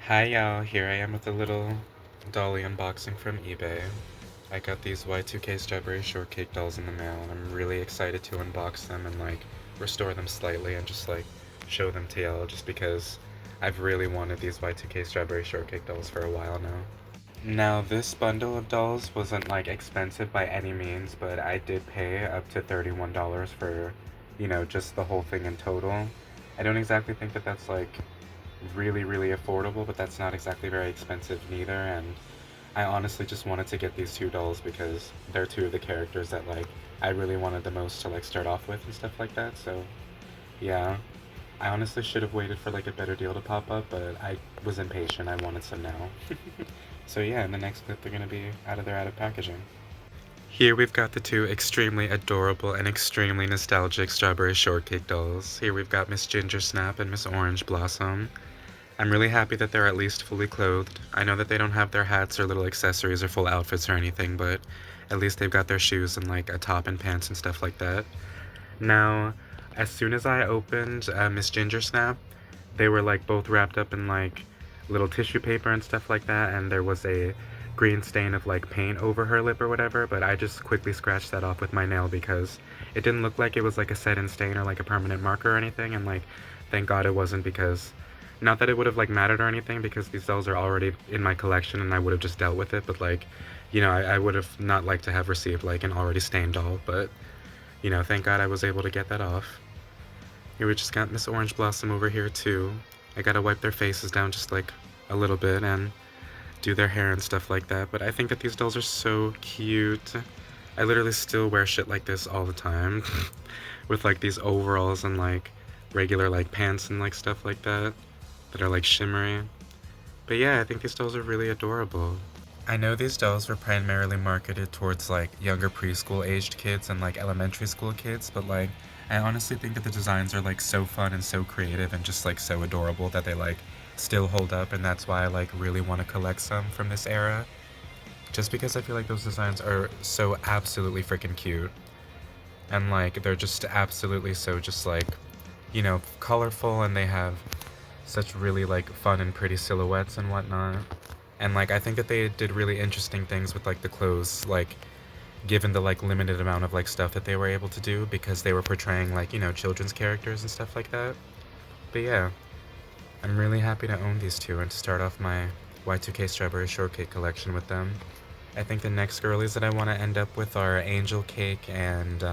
Hi y'all, here I am with a little dolly unboxing from eBay. I got these Y2K strawberry shortcake dolls in the mail and I'm really excited to unbox them and restore them slightly and just show them to y'all just because I've really wanted these Y2K strawberry shortcake dolls for a while now. Now this bundle of dolls wasn't expensive by any means, but I did pay up to $31 for, just the whole thing in total. I don't exactly think that that's really, really affordable, but that's not exactly very expensive neither. And I honestly just wanted to get these two dolls because they're two of the characters that I really wanted the most to start off with and stuff like that. So yeah, I honestly should have waited for a better deal to pop up, but I was impatient. I wanted some now. So yeah, in the next clip they're gonna be out of packaging. Here we've got the two extremely adorable and extremely nostalgic strawberry shortcake dolls. Here we've got Miss Ginger Snap and Miss Orange Blossom. I'm really happy that they're at least fully clothed. I know that they don't have their hats or little accessories or full outfits or anything, but at least they've got their shoes and a top and pants and stuff like that. Now, as soon as I opened Miss Ginger Snap, they were both wrapped up in little tissue paper and stuff like that, and there was a green stain of paint over her lip or whatever, but I just quickly scratched that off with my nail because it didn't look like it was a set in stain or a permanent marker or anything, and thank God it wasn't, because not that it would have mattered or anything because these dolls are already in my collection and I would have just dealt with it, but I would have not liked to have received an already stained doll, but thank God I was able to get that off. Here we just got Miss Orange Blossom over here too. I gotta wipe their faces down just a little bit and do their hair and stuff like that, but I think that these dolls are so cute. I literally still wear shit like this all the time with these overalls and regular pants and stuff like that are shimmery. But yeah, I think these dolls are really adorable. I know these dolls were primarily marketed towards younger preschool aged kids and elementary school kids, but I honestly think that the designs are so fun and so creative and just so adorable that they still hold up, and that's why I really want to collect some from this era. Just because I feel like those designs are so absolutely freaking cute. And they're just absolutely so just colorful, and they have such really fun and pretty silhouettes and whatnot. And I think that they did really interesting things with the clothes, given the limited amount of stuff that they were able to do, because they were portraying children's characters and stuff like that. But yeah, I'm really happy to own these two and to start off my Y2K Strawberry Shortcake collection with them. I think the next girlies that I want to end up with are Angel Cake and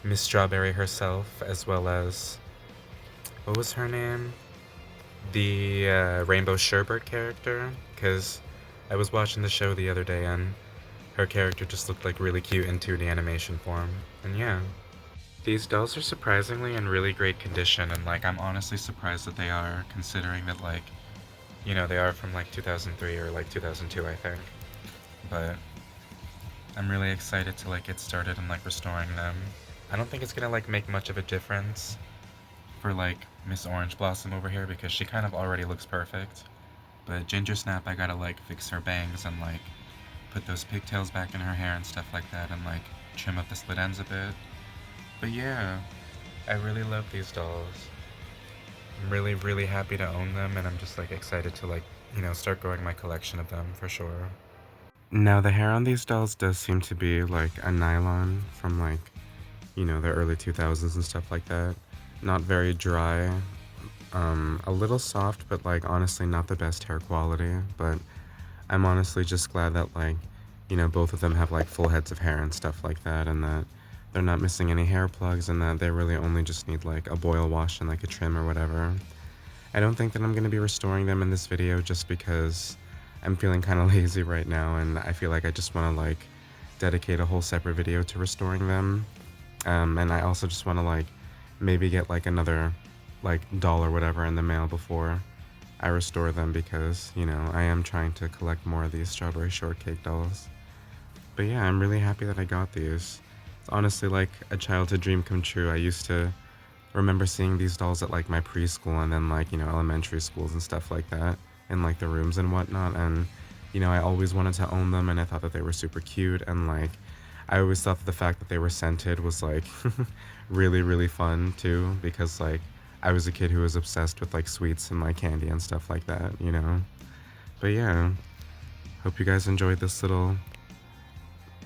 Miss Strawberry herself, as well as, what was her name? The Rainbow Sherbert character, because I was watching the show the other day and her character just looked really cute in 2D animation form. And yeah, these dolls are surprisingly in really great condition, and I'm honestly surprised that they are, considering that they are from 2003 or 2002, I think. But I'm really excited to get started and restoring them. I don't think it's gonna make much of a difference for Miss Orange Blossom over here because she kind of already looks perfect. But Ginger Snap, I gotta fix her bangs and put those pigtails back in her hair and stuff like that, and trim up the split ends a bit. But yeah, I really love these dolls. I'm really, really happy to own them, and I'm just excited to start growing my collection of them for sure. Now the hair on these dolls does seem to be a nylon from the early 2000s and stuff like that. Not very dry, a little soft, but honestly not the best hair quality. But I'm honestly just glad that both of them have full heads of hair and stuff like that, and that they're not missing any hair plugs, and that they really only just need a boil wash and a trim or whatever. I don't think that I'm going to be restoring them in this video just because I'm feeling kind of lazy right now, and I feel like I just want to dedicate a whole separate video to restoring them. And I also just want to maybe get another doll or whatever in the mail before I restore them, because I am trying to collect more of these strawberry shortcake dolls. But yeah, I'm really happy that I got these. It's honestly a childhood dream come true. I used to remember seeing these dolls at my preschool and then elementary schools and stuff like that in the rooms and whatnot, and I always wanted to own them, and I thought that they were super cute, and I always thought that the fact that they were scented was really, really fun too, because I was a kid who was obsessed with like sweets and like candy and stuff like that, you know? But yeah, hope you guys enjoyed this little,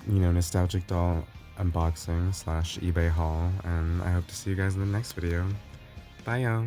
nostalgic doll unboxing slash eBay haul, and I hope to see you guys in the next video. Bye, y'all.